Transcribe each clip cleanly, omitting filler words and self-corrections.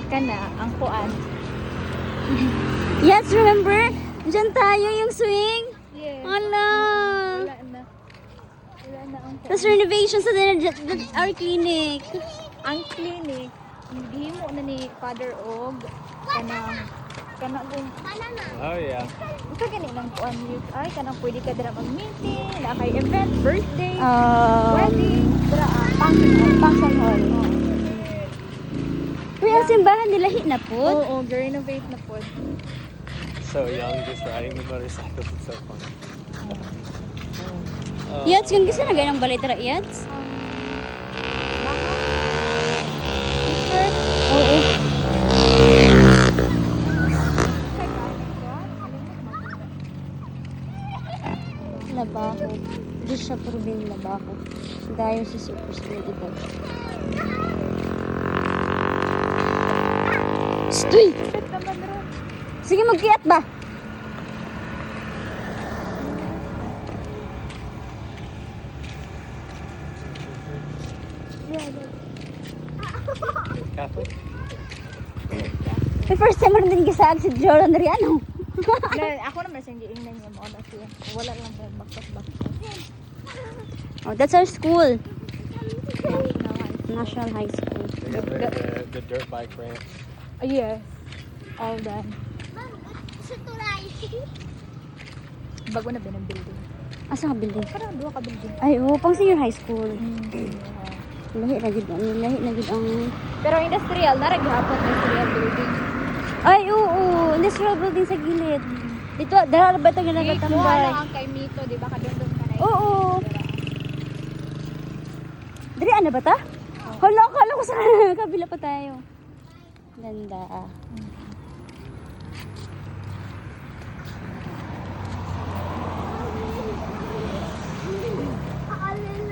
kana ang kuan. Yes, remember? Diyan tayo yung swing. Yes. Hala. Wala na. Wala na ang kuan. Tapos renovation sa our clinic. Ang clinic, hindi mo na ni Father Og kana kung Oh yeah. ito gani lang kuan youth ay kanang pwede ka dira mag-meeting, na kay event, birthday, wedding, dira Function hall. Kuya, ang simbahan nila na po. Oo, renovate na po. So young, just riding the motorcycle. It's so fun. Yats, kung gusto na ganang balay tara, Yats? Oo. Labaho. Diyos siya purubing labaho. Dayo sa super school iba. Stoy! Sige, magkiyat ba? Catholic? May first time rin din gisaag si Jordan Riano. Ako naman siyang giingnan niya mo na siya. Wala lang ba baktas-baktas. Oh, that's our school. National High School. They got rid of the dirt bike ramp. Yes. All done. Bago na din ang building. Asa ka building? Parang duha ka building. Ay, oh, pang senior high school. Lahi na gid ang... Pero industrial, naragihapon industrial building. Ay, oo, industrial building sa gilid. Dito, dahil ba ito Dito, ginagatambay? ano ang kay Mito, di ba? Kadundon ka na Oo. Diri, ano ba ta? Hala, akala ko sa kabila pa tayo. Ganda.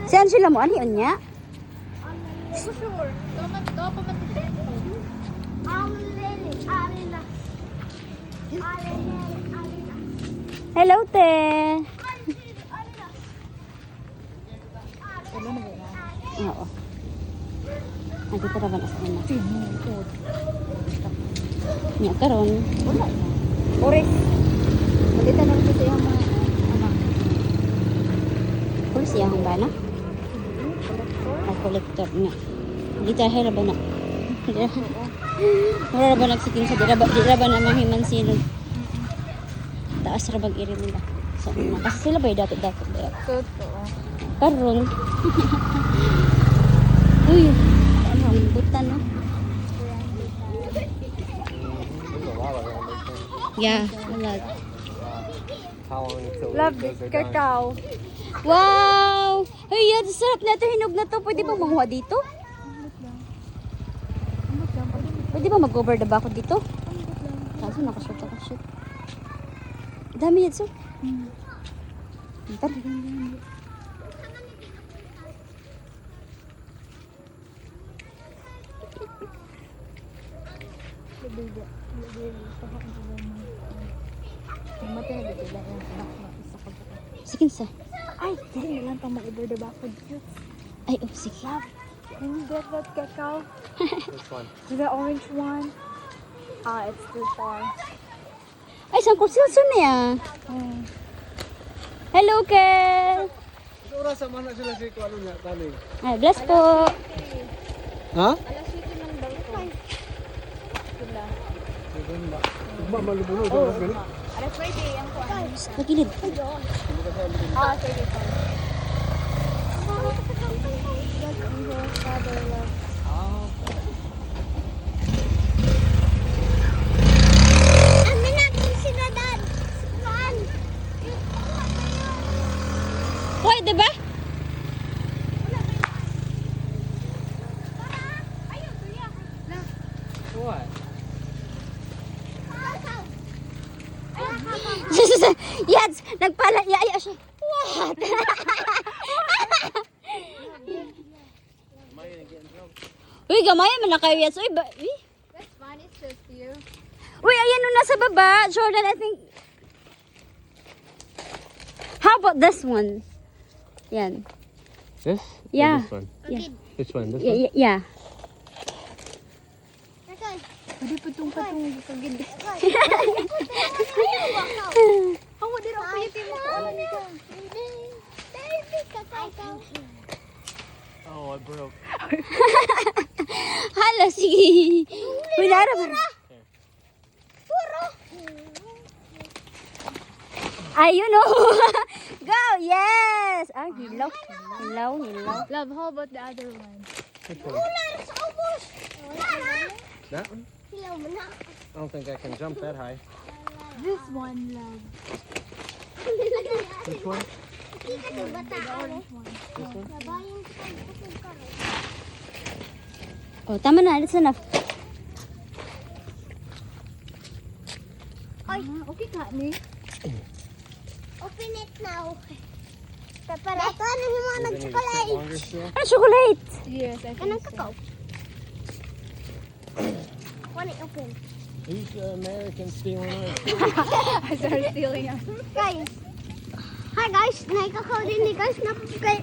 Si Angela mo, ano yun niya? For sure. Daw pa man Hello, te. Oo. Nandito na ba na sa na? Nga karon. Wala na. Ores. Malita na rin sa iyong mga anak. Kung siya ang bana? Ang collector nga. Hindi tayo ba na? Mura ba nagsikin sa di ba na mahiman sino? Taas ra bag iri nila. So, kasi sila ba dapat. Totoo. Karon. Uy, ano ang butan no? There's a lot of them. Yeah, wala. How long until Love those are done? cacao. Wow! Hey, yan, sarap na ito, hinog na to. Pwede ba manguha dito? Pwede ba mag-over the back dito? Kaso nakashoot. Dami yan, so. Tara. Sige sa. Ay, hindi na lang pang mag-over the back with you. Ay, oh, sige. Love, can you get that cacao? This one. The orange one? It's too far. Ay, saan ko silson niya? Hello, Kel. Oras sa mana sila si ano niya kaning. Ay, bless po. Ha? Alas 7 lang daw to. Sila. Malubunod Oh, alas 20 ang kuan. Pagilid. Sige, sorry. Father love. Hoy, diba? What? Yads, nagpala niya. Ay, siya. What? Uy, gamay man na kayo, Yads. Uy, uy. That's fine, it's just you. Uy, ayan nung nasa baba. Jordan, I think. How about this one? Yan. This? Yeah. Or this one? Yeah. Which one? This Yeah. one? Yeah. Pwede pa itong patungog sa gindi. Hawa din ako payatin mo. Alam niya. Oh, I broke. Hala, sige. Pinara ba? Ayun o. Go, yes. Ah, hilaw. Hilaw. Love, how about the other one? Which one? That one? I don't think I can jump that high. This one, love. Which one? Oh, tama na. It's enough. Ah, okay ka ni? Open it now. Para ito, ano yung mga Do they need to sit nag-chocolate? longer still? Ano, chocolate? Yes, I think Kanang so. kakao. Wanna open? Who's the American stealing ours? I started stealing us. Guys. Hi guys, nakakakaw din ni guys. Nakakakay.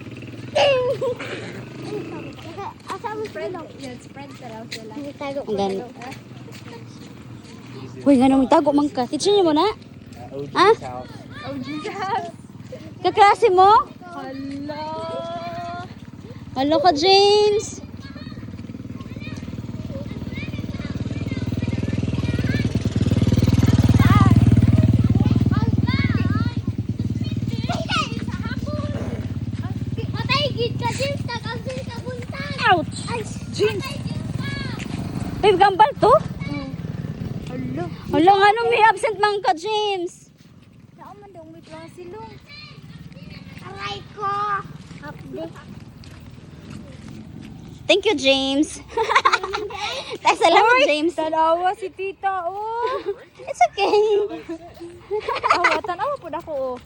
Ding! Asama Spread out. Yeah, spread that out sila. Tago Ang gani. Uy, nga nang tago man ka. Teacher niyo mo na? OG's Ah? house. Oh, Jesus! Kaklase mo? Hala! Hello ka, James. Ouch! Jeans! Babe, gambal to? Hala! Hala, nga nung may absent man ka, James. Naaman daw may klase long. Aray ko. Update. Thank you, James. Salamat, James. Tanawa si tita, oh! It's okay. Awa, tanawa po na ko, oh.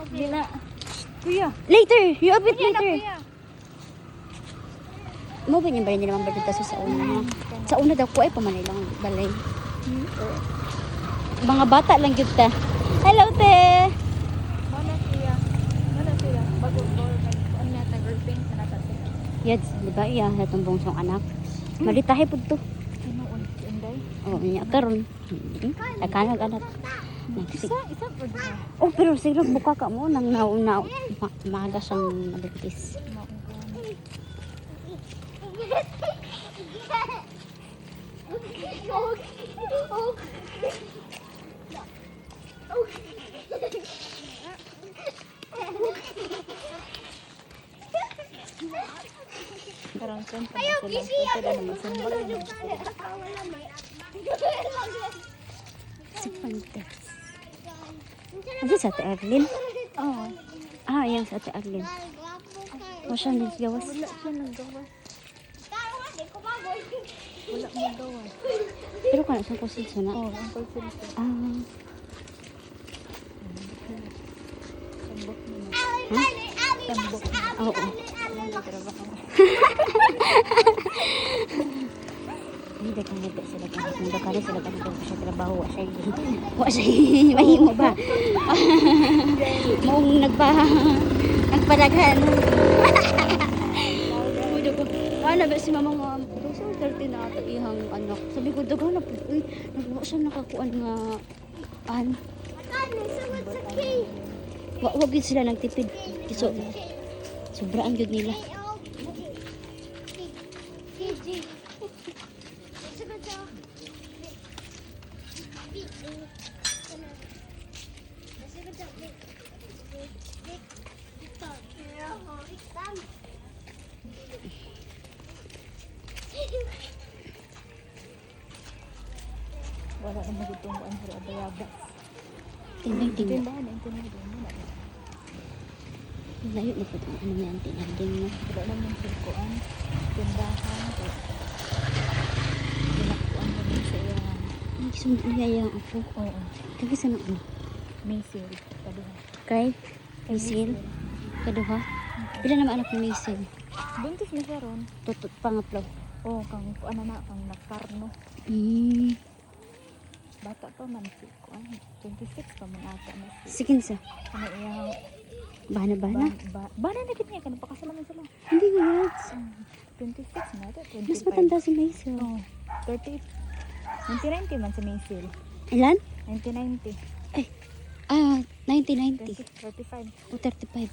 Hindi na. Kuya! Later. You open Kuya na, later. kuya! Mo ba niya ba niya naman balik sa una? Sa una daw ko ay pamanay lang balay. Mga bata lang gyud ta. Hello, te. Mana kuya? Mana kuya? Bago-bago. Ano yata, grouping sa natin. Yads, di ba iya hatong bungsong anak. Malitahe pud to. Ano ulit si Inday? Oh, niya karon. Takanag anak. Next. Isa po ba? Oh, pero siguro buka ka mo nang nauna maaga siyang mabigtis. Karang sen pa sila. Ito na naman simbol. Si Pantes. Ano sa Ate Arlene? Oo. Ah, yan sa Ate Arlene. O siya naggawas. Wala siya naggawa. Wala mo gawa. Pero kana sa kusit na. Oo, ang pagsilito. Ah, Tambok naman. Tambok. oo. Trabaho. Hindi ka nga sila ka. Hindi ka sila ka naggawa siya trabaho. Wa siya mahimo ba? Mong nagpadaghan. Ano ba si mama mo? So 30 na ata ihang anak. Sabi ko daga na po. Uy, nagwa siya nakakuan nga wag yun sila nagtipid. So, sobraan yun nila. Wala na magitungkuan sa bayabas. Tingnan. Tindahan, tindahan mo na. Layo na po itong ano yan. Tinagding na. Wala naman silkuan. Tindahan. Pinakuan naman sa iya. Ay, gusto mo niyayang ako. Oo. Kaya sa ano? May seal. Kaduha. Kay? Misil? Kaduha? Ilan naman anak ni Misil? Buntis na siya ron. Tutut pangatlo. Oo, kang ano na, kang nakarno. Bata pa man si kuan. 26 pa man ata na si. Sige sa. Ano iyang Bana. Bana na gid niya kanang pakasalaman sila. Hindi nga. 26 na ata, 25. Mas matanda si Misil. Oo. 30. 1990 man sa may sale. Ilan? 1990. 1990. 35. O 35.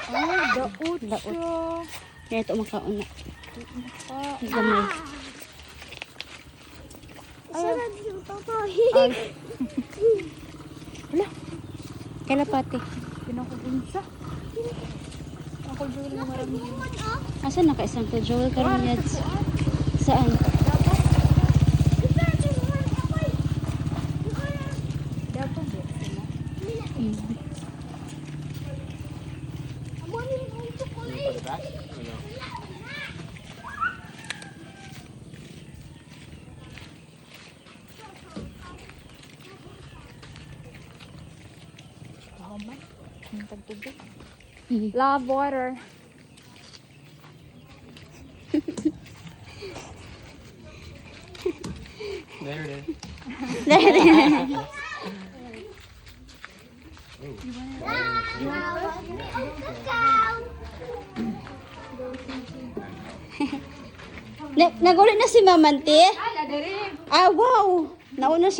Ay, daot siya. Kaya ito makauna. Ah, Gamay. Sarap yung totoy. ay, Kalapati. pinakubunsa. Ako dyan na marami. Asan na ka isang to? Joel karon yads. Saan? Dapat ba sila? Put it back? Or no? Ako man. Ang tagtubig. Mhm. Love water. There it is. Nagulit na si Mamante? Ah, wow! Nauna siya.